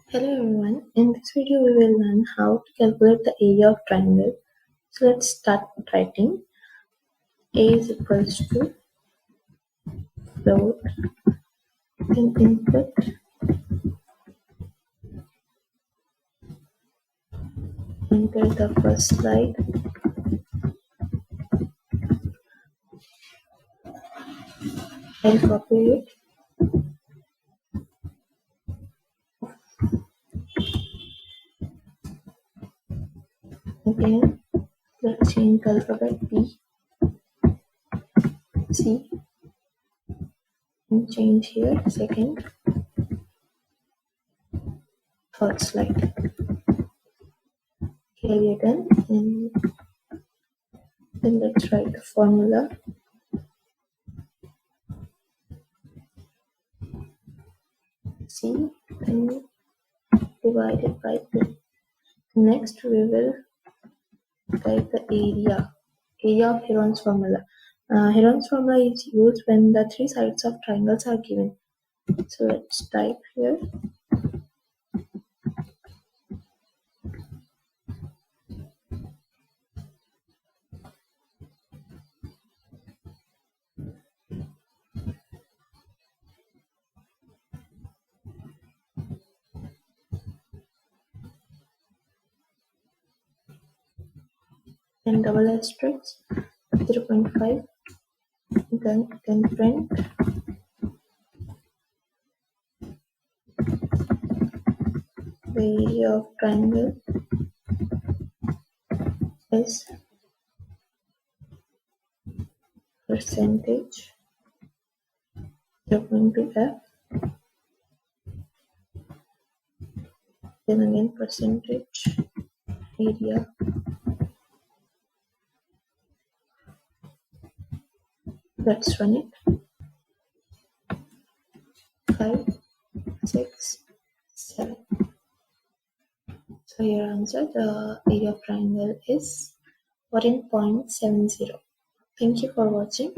Hello everyone, in this video we will learn how to calculate the area of triangle. So let's start writing. A is equals to float, then input, enter the first slide, I'll copy it, again let's change the alphabet B, C, and change here second, third slide. Here we are done, and then let's write the formula. C and divided by B. Next we will write the area of Heron's formula. Heron's formula is used when the three sides of triangles are given. So let's type here. And double asterisk 0.5, then print the area of triangle is percentage 0.2f, then again percentage area. Let's run it. 5, 6, 7. So your answer, the area of triangle is 14.70. Thank you for watching.